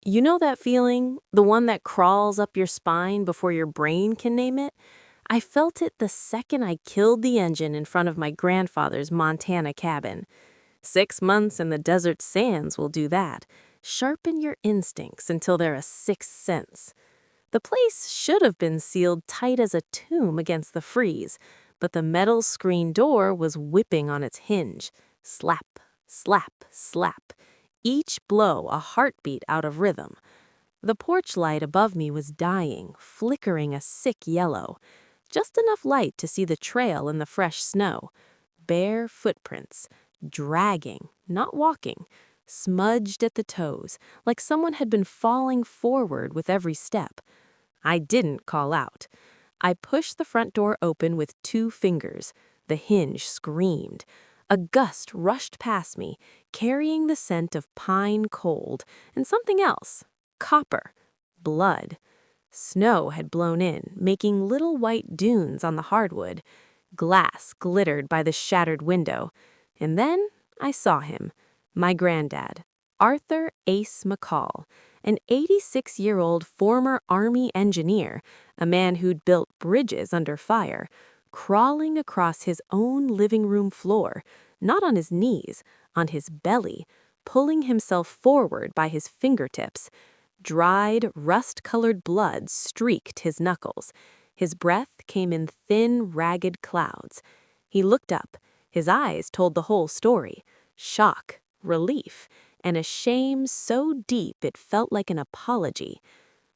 You know that feeling? The one that crawls up your spine before your brain can name it? I felt it the second I killed the engine in front of my grandfather's Montana cabin. 6 months in the desert sands will do that. Sharpen your instincts until they're a sixth sense. The place should have been sealed tight as a tomb against the freeze, but the metal screen door was whipping on its hinge. Slap, slap, slap. Each blow a heartbeat out of rhythm. The porch light above me was dying, flickering a sick yellow. Just enough light to see the trail in the fresh snow. Bare footprints, dragging, not walking, smudged at the toes, like someone had been falling forward with every step. I didn't call out. I pushed the front door open with 2 fingers. The hinge screamed. A gust rushed past me, carrying the scent of pine cold and something else. Copper. Blood. Snow had blown in, making little white dunes on the hardwood. Glass glittered by the shattered window. And then I saw him, my granddad, Arthur Ace McCall, an 86-year-old former Army engineer, a man who'd built bridges under fire, crawling across his own living room floor, not on his knees, on his belly, pulling himself forward by his fingertips. Dried, rust-colored blood streaked his knuckles. His breath came in thin, ragged clouds. He looked up. His eyes told the whole story. Shock, relief, and a shame so deep it felt like an apology.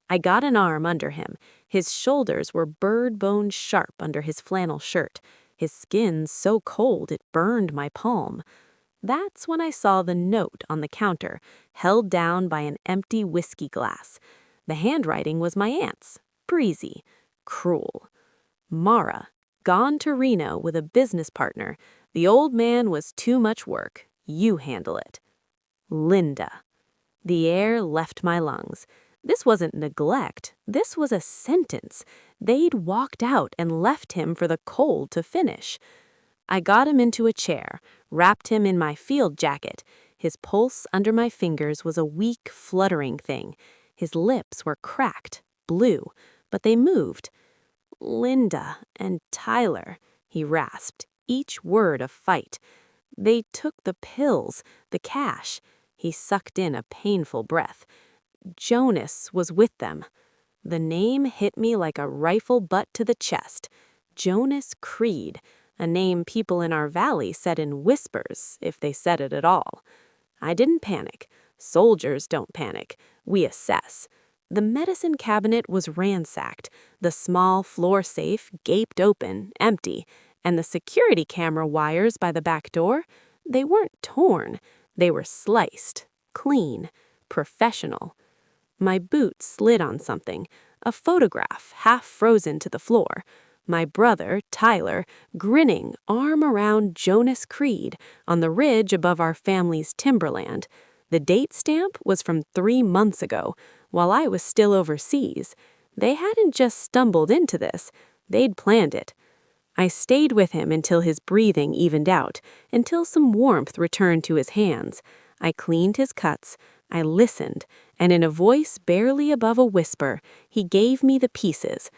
I got an arm under him. His shoulders were bird-bone sharp under his flannel shirt. His skin so cold it burned my palm. That's when I saw the note on the counter, held down by an empty whiskey glass. The handwriting was my aunt's. Breezy. Cruel. Mara, gone to Reno with a business partner. The old man was too much work. You handle it. Linda. The air left my lungs. This wasn't neglect. This was a sentence. They'd walked out and left him for the cold to finish. I got him into a chair, wrapped him in my field jacket. His pulse under my fingers was a weak, fluttering thing. His lips were cracked, blue, but they moved. Linda and Tyler, he rasped, each word a fight. They took the pills, the cash. He sucked in a painful breath. Jonas was with them. The name hit me like a rifle butt to the chest. Jonas Creed, a name people in our valley said in whispers, if they said it at all. I didn't panic. Soldiers don't panic. We assess. The medicine cabinet was ransacked. The small floor safe gaped open, empty, and the security camera wires by the back door, they weren't torn. They were sliced, clean, professional. My boot slid on something, a photograph half frozen to the floor. My brother, Tyler, grinning, arm around Jonas Creed on the ridge above our family's timberland. The date stamp was from 3 months ago, while I was still overseas. They hadn't just stumbled into this. They'd planned it. I stayed with him until his breathing evened out, until some warmth returned to his hands. I cleaned his cuts. I listened, and in a voice barely above a whisper, he gave me the pieces.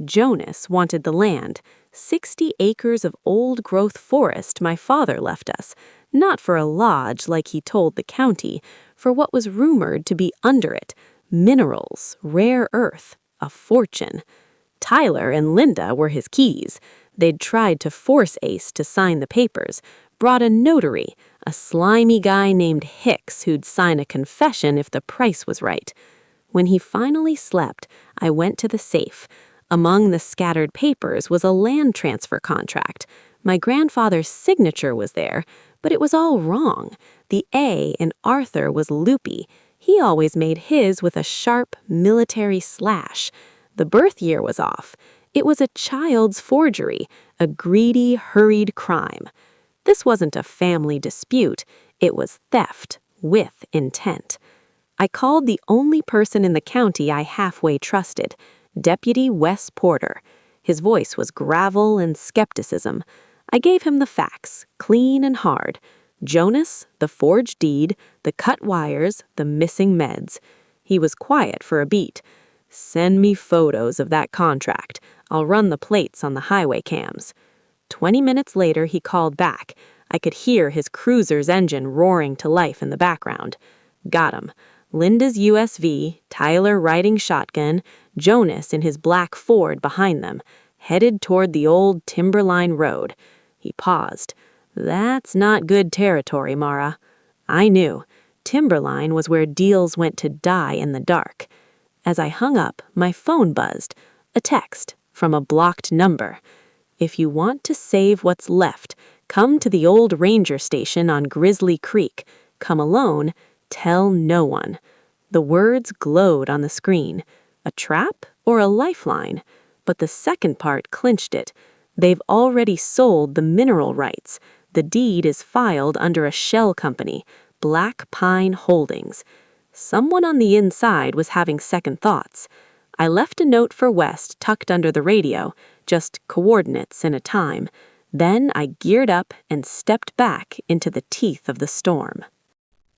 Jonas wanted the land, 60 acres of old-growth forest my father left us, not for a lodge like he told the county, for what was rumored to be under it, minerals, rare earth, a fortune. Tyler and Linda were his keys. They'd tried to force Ace to sign the papers, brought a notary, a slimy guy named Hicks who'd sign a confession if the price was right. When he finally slept, I went to the safe. Among the scattered papers was a land transfer contract. My grandfather's signature was there, but it was all wrong. The A in Arthur was loopy. He always made his with a sharp military slash. The birth year was off. It was a child's forgery, a greedy, hurried crime. This wasn't a family dispute. It was theft with intent. I called the only person in the county I halfway trusted, Deputy Wes Porter. His voice was gravel and skepticism. I gave him the facts, clean and hard. Jonas, the forged deed, the cut wires, the missing meds. He was quiet for a beat. "Send me photos of that contract. I'll run the plates on the highway cams." 20 minutes later, he called back. I could hear his cruiser's engine roaring to life in the background. Got him. Linda's USV, Tyler riding shotgun, Jonas in his black Ford behind them, headed toward the old Timberline Road. He paused. "That's not good territory, Mara." I knew. Timberline was where deals went to die in the dark. As I hung up, my phone buzzed. A text from a blocked number. "If you want to save what's left, come to the old ranger station on Grizzly Creek. Come alone. Tell no one." The words glowed on the screen. A trap or a lifeline? But the second part clinched it. They've already sold the mineral rights. The deed is filed under a shell company, Black Pine Holdings. Someone on the inside was having second thoughts. I left a note for West tucked under the radio, just coordinates and a time. Then I geared up and stepped back into the teeth of the storm.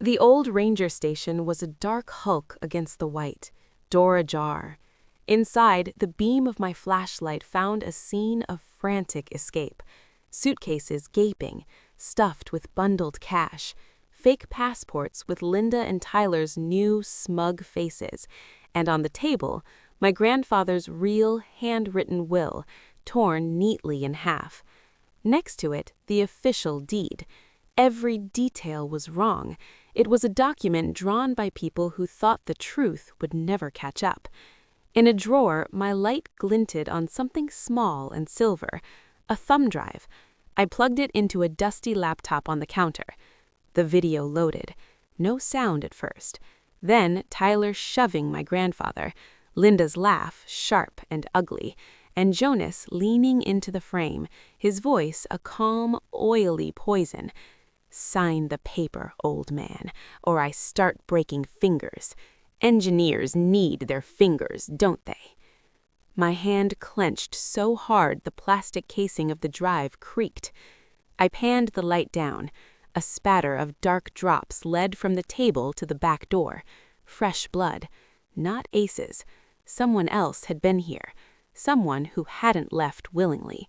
The old ranger station was a dark hulk against the white, door ajar. Inside, the beam of my flashlight found a scene of frantic escape. Suitcases gaping, stuffed with bundled cash, fake passports with Linda and Tyler's new, smug faces, and on the table, my grandfather's real, handwritten will, torn neatly in half. Next to it, the official deed. Every detail was wrong. It was a document drawn by people who thought the truth would never catch up. In a drawer, my light glinted on something small and silver, a thumb drive. I plugged it into a dusty laptop on the counter. The video loaded. No sound at first. Then Tyler shoving my grandfather, Linda's laugh sharp and ugly, and Jonas leaning into the frame, his voice a calm, oily poison. "Sign the paper, old man, or I start breaking fingers. Engineers need their fingers, don't they?" My hand clenched so hard the plastic casing of the drive creaked. I panned the light down. A spatter of dark drops led from the table to the back door. Fresh blood. Not Ace's. Someone else had been here. Someone who hadn't left willingly.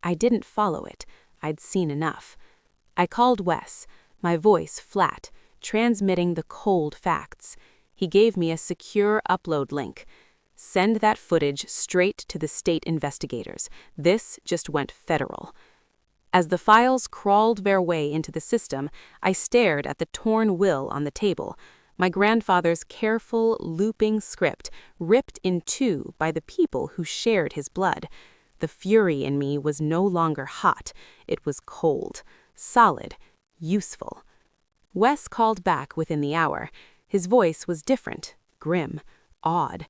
I didn't follow it. I'd seen enough. I called Wes, my voice flat, transmitting the cold facts. He gave me a secure upload link. "Send that footage straight to the state investigators. This just went federal." As the files crawled their way into the system, I stared at the torn will on the table, my grandfather's careful, looping script ripped in two by the people who shared his blood. The fury in me was no longer hot. It was cold, solid, useful. Wes called back within the hour. His voice was different, grim, odd.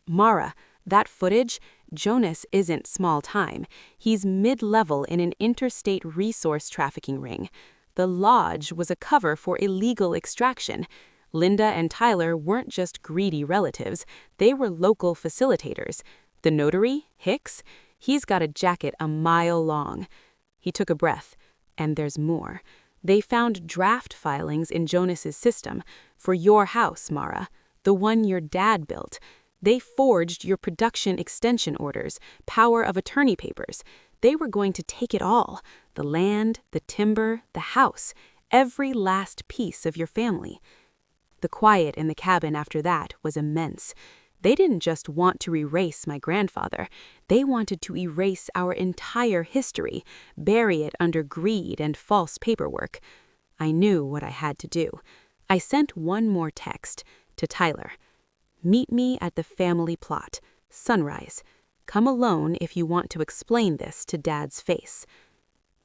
"Mara, that footage, Jonas isn't small time. He's mid-level in an interstate resource trafficking ring. The lodge was a cover for illegal extraction. Linda and Tyler weren't just greedy relatives. They were local facilitators. The notary, Hicks, he's got a jacket a mile long." He took a breath. "And there's more. They found draft filings in Jonas's system for your house, Mara, the one your dad built. They forged your production extension orders, power of attorney papers. They were going to take it all, the land, the timber, the house, every last piece of your family." The quiet in the cabin after that was immense. They didn't just want to erase my grandfather. They wanted to erase our entire history, bury it under greed and false paperwork. I knew what I had to do. I sent one more text to Tyler. "Meet me at the family plot. Sunrise. Come alone if you want to explain this to Dad's face."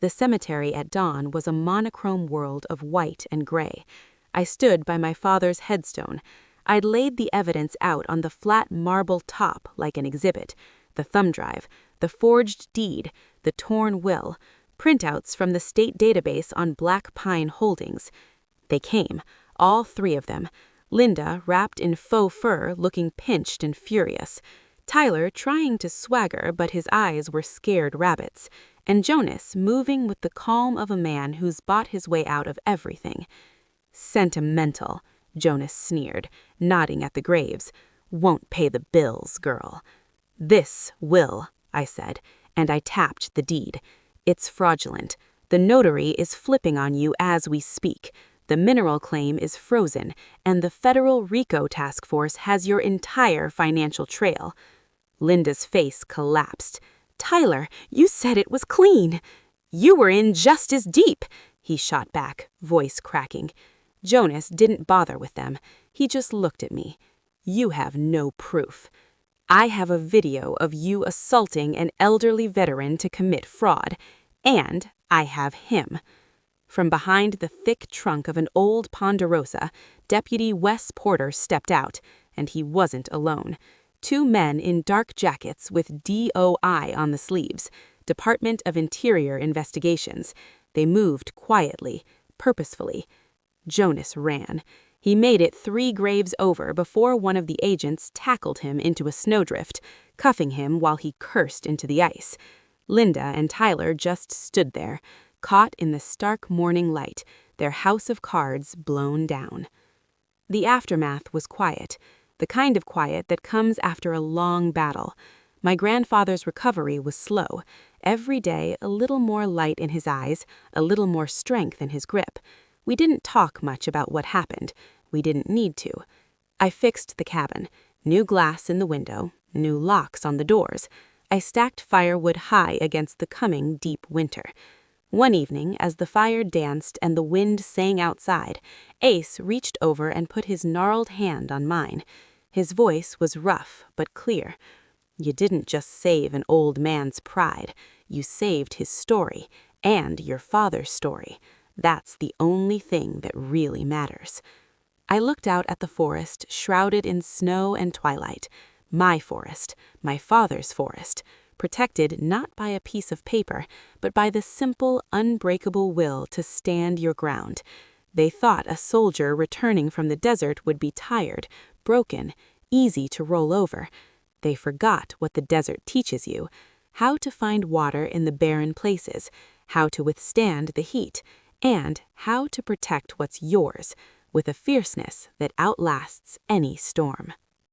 The cemetery at dawn was a monochrome world of white and gray. I stood by my father's headstone. I'd laid the evidence out on the flat marble top like an exhibit. The thumb drive, the forged deed, the torn will, printouts from the state database on Black Pine Holdings. They came, all three of them. Linda, wrapped in faux fur, looking pinched and furious. Tyler, trying to swagger, but his eyes were scared rabbits. And Jonas, moving with the calm of a man who's bought his way out of everything. Sentimental, Jonas sneered, nodding at the graves. "Won't pay the bills, girl." "This will," I said, and I tapped the deed. "It's fraudulent. The notary is flipping on you as we speak. The mineral claim is frozen, and the federal RICO task force has your entire financial trail." Linda's face collapsed. "Tyler, you said it was clean." "You were in just as deep," he shot back, voice cracking. Jonas didn't bother with them. He just looked at me. "You have no proof." "I have a video of you assaulting an elderly veteran to commit fraud, and I have him." From behind the thick trunk of an old Ponderosa, Deputy Wes Porter stepped out, and he wasn't alone. 2 men in dark jackets with DOI on the sleeves, Department of Interior Investigations. They moved quietly, purposefully. Jonas ran. He made it 3 graves over before one of the agents tackled him into a snowdrift, cuffing him while he cursed into the ice. Linda and Tyler just stood there, caught in the stark morning light, their house of cards blown down. The aftermath was quiet, the kind of quiet that comes after a long battle. My grandfather's recovery was slow, every day a little more light in his eyes, a little more strength in his grip. We didn't talk much about what happened. We didn't need to. I fixed the cabin, new glass in the window, new locks on the doors. I stacked firewood high against the coming deep winter. One evening, as the fire danced and the wind sang outside, Ace reached over and put his gnarled hand on mine. His voice was rough but clear. "You didn't just save an old man's pride. You saved his story, and your father's story. That's the only thing that really matters." I looked out at the forest shrouded in snow and twilight. My forest, my father's forest, protected not by a piece of paper, but by the simple, unbreakable will to stand your ground. They thought a soldier returning from the desert would be tired, broken, easy to roll over. They forgot what the desert teaches you: how to find water in the barren places, how to withstand the heat, and how to protect what's yours with a fierceness that outlasts any storm.